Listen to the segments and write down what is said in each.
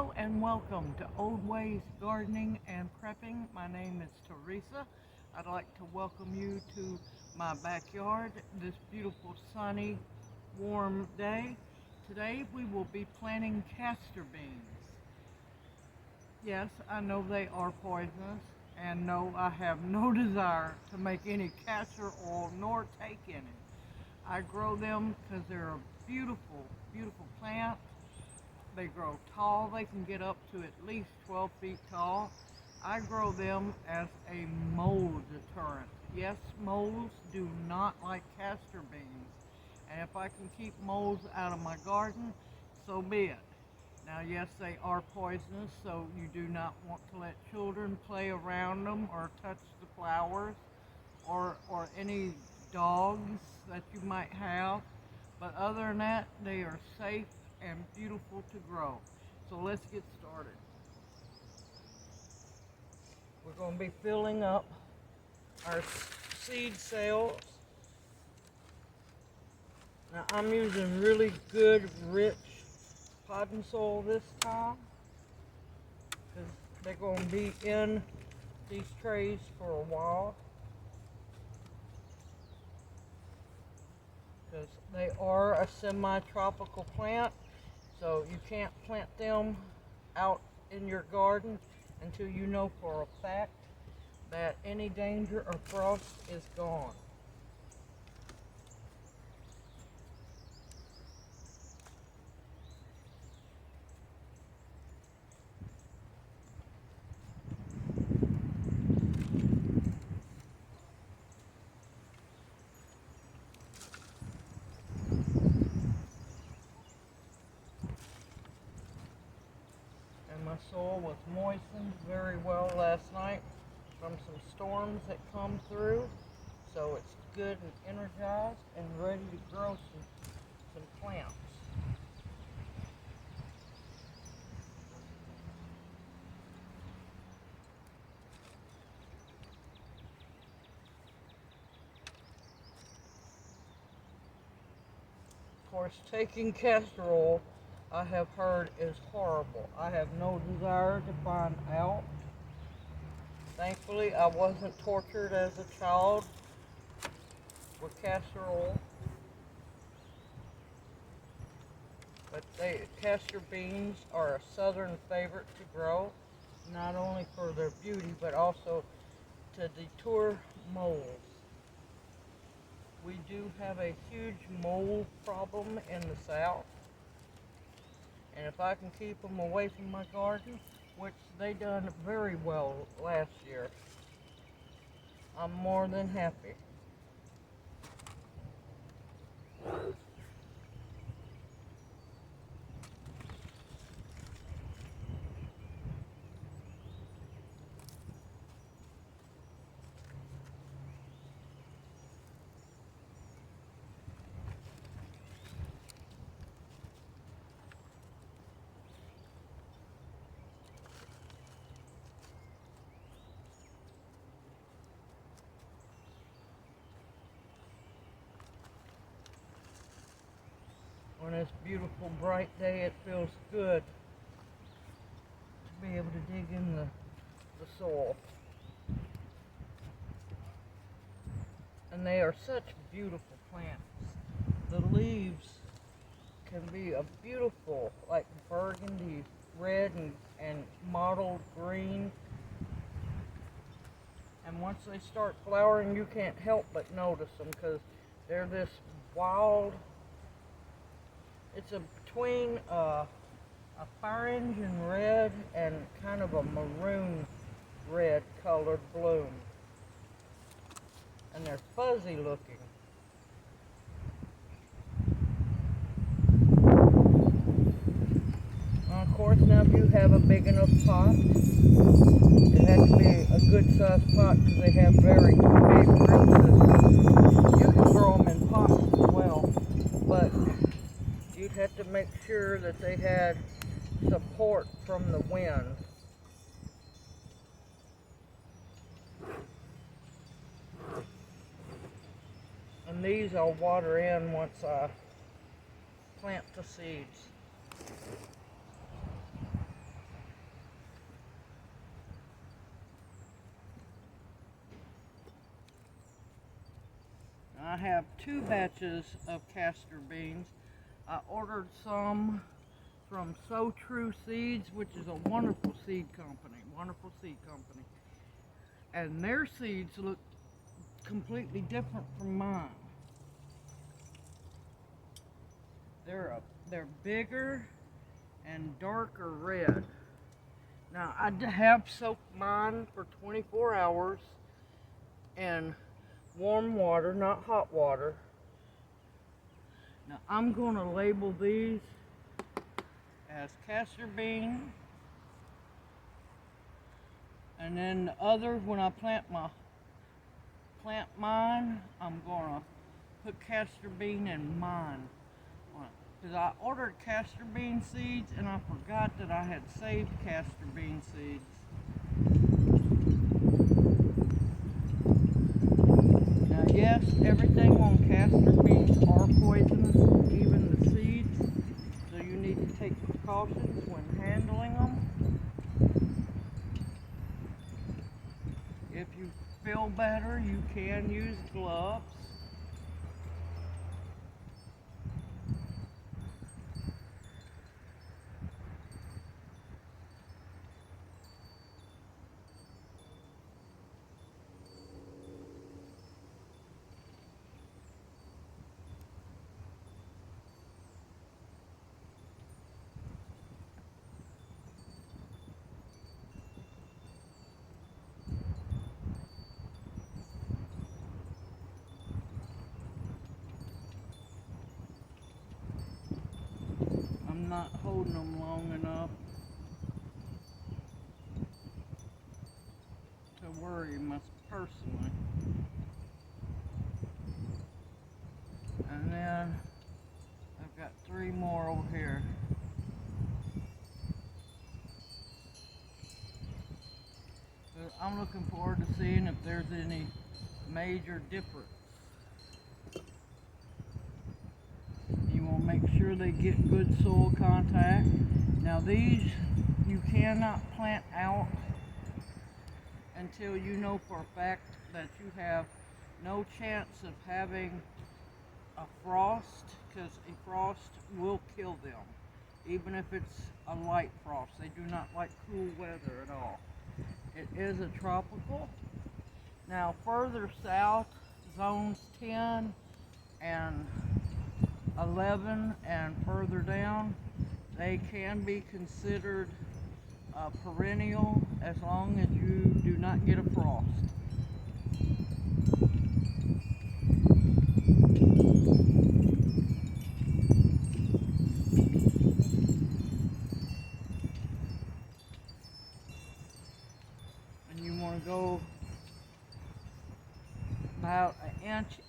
Hello and welcome to Old Ways Gardening and Prepping. My name is Teresa. I'd like to welcome you to my backyard this beautiful sunny warm day. Today we will be planting castor beans. Yes, I know they are poisonous, and no, I have no desire to make any castor oil nor take any. I grow them because they're a beautiful, beautiful plant. They grow tall. They can get up to at least 12 feet tall. I grow them as a mold deterrent. Yes, moles do not like castor beans. And if I can keep moles out of my garden, so be it. Now, yes, they are poisonous, so you do not want to let children play around them or touch the flowers or any dogs that you might have. But other than that, they are safe and beautiful to grow. So let's get started. We're going to be filling up our seed cells. Now I'm using really good, rich potting soil this time because they're going to be in these trays for a while, because they are a semi-tropical plant, so you can't plant them out in your garden until you know for a fact that any danger of frost is gone. And my soil was moistened very well last night from some storms that come through, so it's good and energized and ready to grow some plants. Of course, taking castor oil, I have heard, is horrible. I have no desire to find out. Thankfully, I wasn't tortured as a child with castor oil. But castor beans are a southern favorite to grow, not only for their beauty, but also to deter moles. We do have a huge mole problem in the south, and if I can keep them away from my garden, which they done very well last year, I'm more than happy. On this beautiful bright day, it feels good to be able to dig in the soil. And they are such beautiful plants. The leaves can be a beautiful, like burgundy red and mottled green. And once they start flowering, you can't help but notice them because they're this wild. It's between a fire engine red and kind of a maroon red colored bloom. And they're fuzzy looking. Of course, now if you have a big enough pot, it has to be a good sized pot because they have very big root systems. You can grow them in pots as well, but you'd have to make sure that they had support from the wind. And these I'll water in once I plant the seeds. have 2 batches of castor beans. I ordered some from So True Seeds, which is a wonderful seed company, and their seeds look completely different from mine. They're bigger and darker red. Now I have soaked mine for 24 hours in warm water, not hot water. Now I'm going to label these as castor bean, and then the others, when I plant mine, I'm going to put castor bean in mine. Because I ordered castor bean seeds and I forgot that I had saved castor bean seeds. Now yes, everything on castor beans are poisonous, even the seeds, so you need to take precautions when handling them. If you feel better, you can use gloves. I'm not holding them long enough to worry myself personally. And then I've got 3 more over here. But I'm looking forward to seeing if there's any major difference. You want to make sure they get good soil contact. Now these you cannot plant out until you know for a fact that you have no chance of having a frost, because a frost will kill them, even if it's a light frost. They do not like cool weather at all. It is a tropical. Now further south, zones 10 and 11 and further down, they can be considered perennial as long as you do not get a frost. And you want to go about an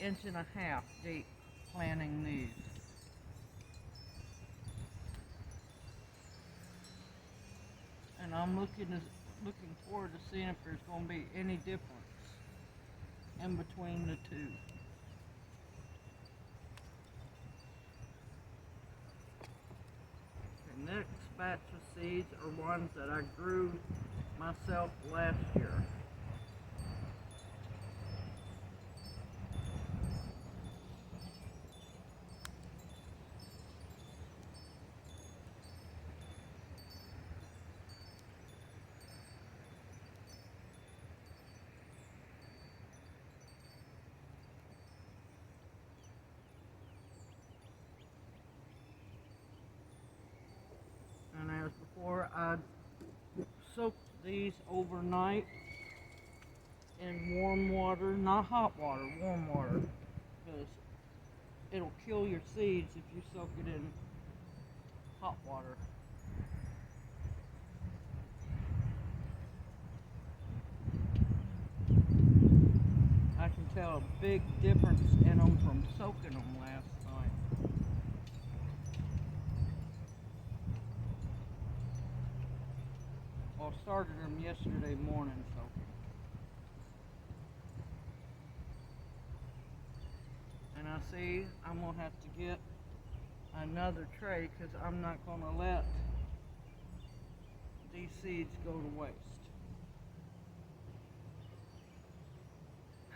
inch and a half deep planting these. And I'm looking forward to seeing if there's going to be any difference in between the 2. The next batch of seeds are ones that I grew myself last year. And as before, I soaked these overnight in warm water, not hot water, warm water, because it'll kill your seeds if you soak it in hot water. I can tell a big difference in them from soaking them last night. Well, I started them yesterday morning soaking. And I see I'm going to have to get another tray because I'm not going to let these seeds go to waste.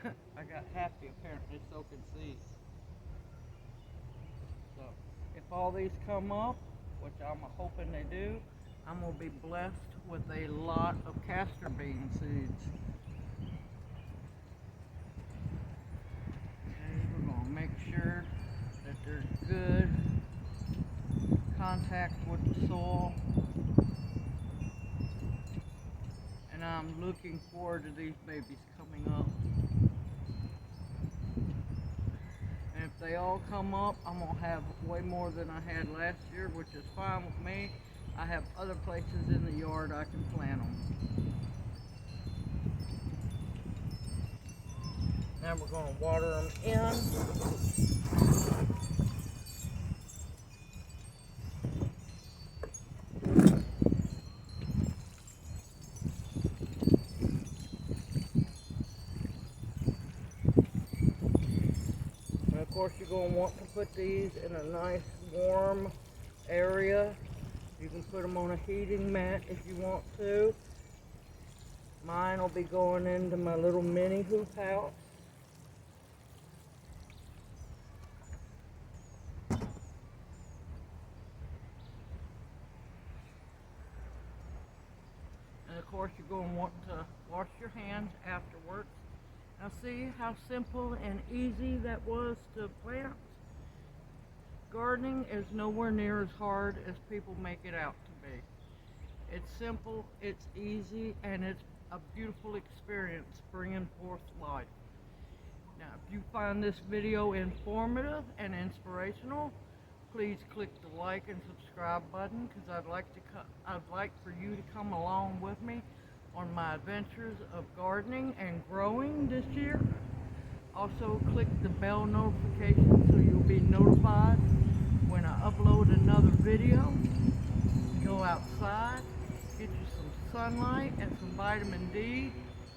I got happy apparently soaking seeds. If all these come up, which I'm hoping they do, I'm going to be blessed with a lot of castor bean seeds. Okay, we're going to make sure that there's good contact with the soil. And I'm looking forward to these babies coming up. And if they all come up, I'm going to have way more than I had last year, which is fine with me. I have other places in the yard I can plant them. Now we're going to water them in. And of course you're going to want to put these in a nice warm area. You can put them on a heating mat if you want to. Mine will be going into my little mini hoop house. And of course you're going to want to wash your hands afterwards. Now see how simple and easy that was to plant? Gardening is nowhere near as hard as people make it out to be. It's simple, it's easy, and it's a beautiful experience bringing forth life. Now, if you find this video informative and inspirational, please click the like and subscribe button, because I'd like for you to come along with me on my adventures of gardening and growing this year. Also, click the bell notification so you'll be notified when I upload another video. Go outside, get you some sunlight and some vitamin D,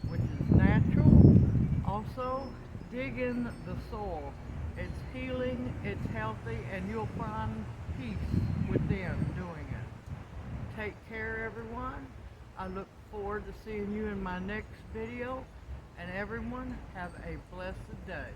which is natural. Also, dig in the soil. It's healing, it's healthy, and you'll find peace within doing it. Take care, everyone. I look forward to seeing you in my next video, and everyone have a blessed day.